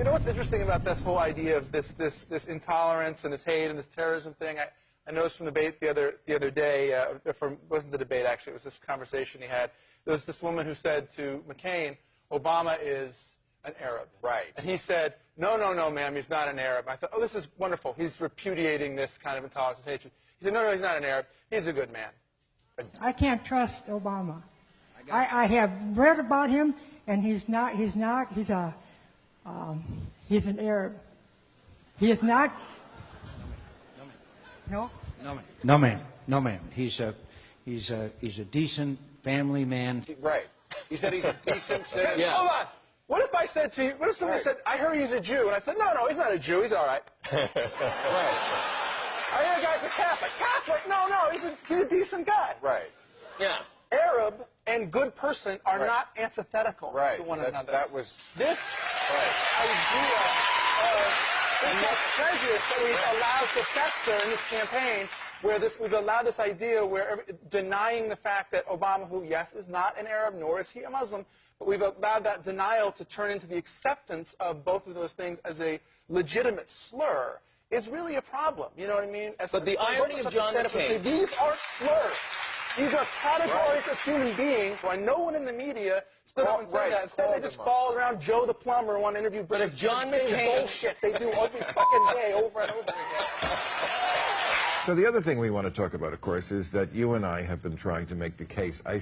You know what's interesting about this whole idea of this intolerance and this hate and this terrorism thing? I noticed from the debate the other day, wasn't the debate actually, it was this conversation he had. There was this woman who said to McCain, Obama is an Arab. Right. And he said, no, ma'am, he's not an Arab. I thought, oh, this is wonderful. He's repudiating this kind of intolerance and hatred. He said, no, he's not an Arab. He's a good man. I can't trust Obama. I have read about him, and he's an Arab. He is not. No. No, ma'am. He's a decent family man. Right. He said he's a decent citizen. Yeah. Hold on. What if I said to you, what if somebody said, I heard he's a Jew, and I said, no, he's not a Jew, he's all right. Right. I hear a guy's a Catholic. Catholic? No, he's a decent guy. Right. Yeah. Arab and good person are not antithetical to one another. That was this idea of this prejudice that we've allowed to fester in this campaign, where we've allowed this idea where denying the fact that Obama, who, yes, is not an Arab, nor is he a Muslim, but we've allowed that denial to turn into the acceptance of both of those things as a legitimate slur, is really a problem. You know what I mean? But the irony of John McCain... These aren't slurs. These are categories of human beings. Why no one in the media stood up and said that. Instead, they just followed around Joe the plumber and want to interview. But if John McCain... bullshit they do every fucking day over and over again. So the other thing we want to talk about, of course, is that you and I have been trying to make the case, I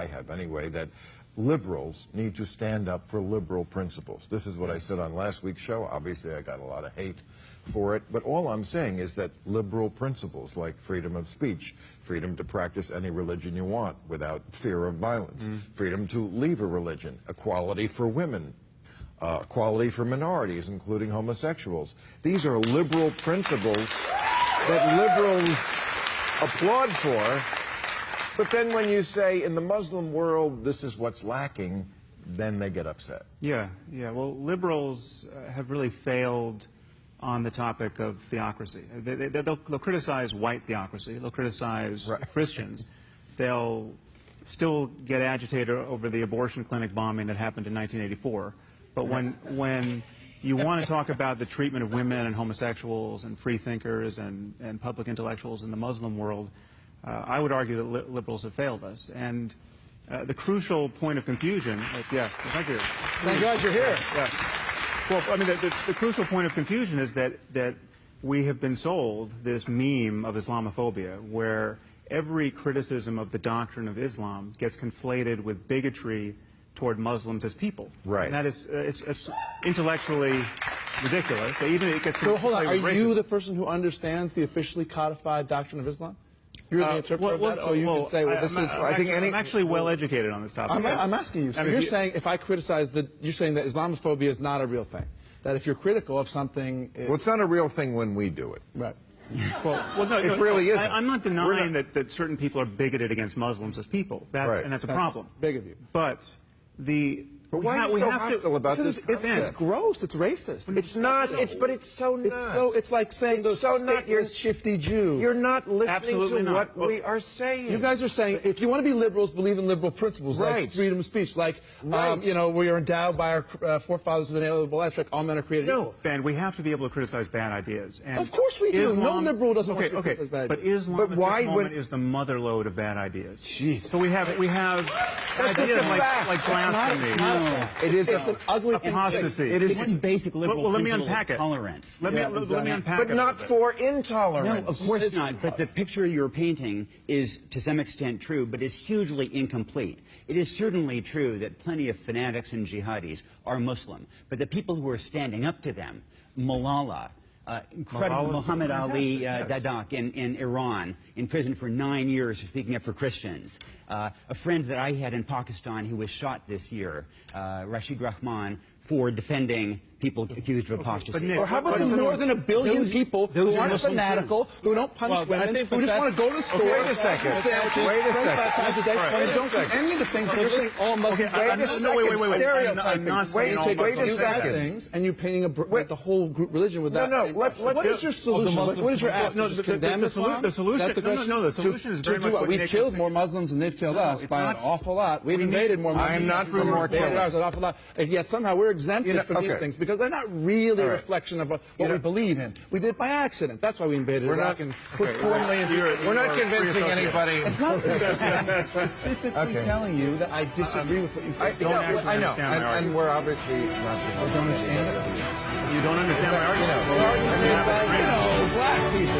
have anyway, that liberals need to stand up for liberal principles. This is what I said on last week's show. Obviously, I got a lot of hate for it, but all I'm saying is that liberal principles like freedom of speech, freedom to practice any religion you want without fear of violence, freedom to leave a religion, equality for women, equality for minorities, including homosexuals. These are liberal principles that liberals applaud for, but then when you say in the Muslim world this is what's lacking, then they get upset. Yeah. Well, liberals have really failed on the topic of theocracy. They'll criticize white theocracy. They'll criticize Christians. They'll still get agitated over the abortion clinic bombing that happened in 1984. But when you want to talk about the treatment of women and homosexuals and free thinkers and public intellectuals in the Muslim world, I would argue that liberals have failed us. And the crucial point of confusion, thank you. Thank God you're here. Yeah. Well, I mean, the crucial point of confusion is that we have been sold this meme of Islamophobia, where every criticism of the doctrine of Islam gets conflated with bigotry toward Muslims as people. Right. And that is it's intellectually ridiculous. So even it gets. So hold on, are racism. you the person who understands the officially codified doctrine of Islam? You're the interpreter of that, so you can say, well, this is... I'm actually well educated on this topic. I'm asking you. So you're saying if I criticize you're saying that Islamophobia is not a real thing. That if you're critical of something... Well, it's not a real thing when we do it. Right. Well, no, it really isn't. I'm not denying that certain people are bigoted against Muslims as people. And that's a problem. Big of you. But But why are you so hostile about this? It's gross. It's racist. It's not. But it's so not. It's like saying those stateless shifty Jew. You're not listening Absolutely to not. what we are saying. You guys are saying if you want to be liberals, believe in liberal principles like freedom of speech, like we are endowed by our forefathers with an inalienable rights, like all men are created equal. Ben, we have to be able to criticize bad ideas. And of course we do. No liberal doesn't want to criticize bad ideas. But Islam at this moment is the motherlode of bad ideas. Jesus. So we have ideas like blasphemy. It is. It's an ugly apostasy. It is one basic liberal well, let me principle unpack is it. tolerance. Let me unpack it. But not for intolerance. No, of course not. But the picture you're painting is, to some extent, true, but is hugely incomplete. It is certainly true that plenty of fanatics and jihadis are Muslim, but the people who are standing up to them, Malala, incredible Muhammad Ali Dadak in Iran, in prison for 9 years for speaking up for Christians. A friend that I had in Pakistan who was shot this year, Rashid Rahman, for defending people accused of apostasy. Or how about the more than 1 billion people who aren't fanatical, who don't punch women, who just want to go to the store, wait a second. Wait a second. and don't do any of the things that you're saying all Muslims wait a second. Wait. Stereotyping. Wait a second. things, and you're painting the whole group religion with that. No, What is your solution? What is your ask? No, Just condemn Islam? the solution. No, the solution is very much what We've Nick killed was more saying. Muslims than they've killed us by an not- awful lot. We've invaded more Muslims. I am not for more killing. An awful lot. And yet somehow we're exempted from these things because they're not really a reflection of what we believe in. We did by accident. That's why we invaded Iraq and put 4 million people. We're not convincing anybody. It's not I'm specifically telling you that I disagree with what you think. I know, and we're obviously not. I don't understand it. You don't understand my argument. The argument is like, black people.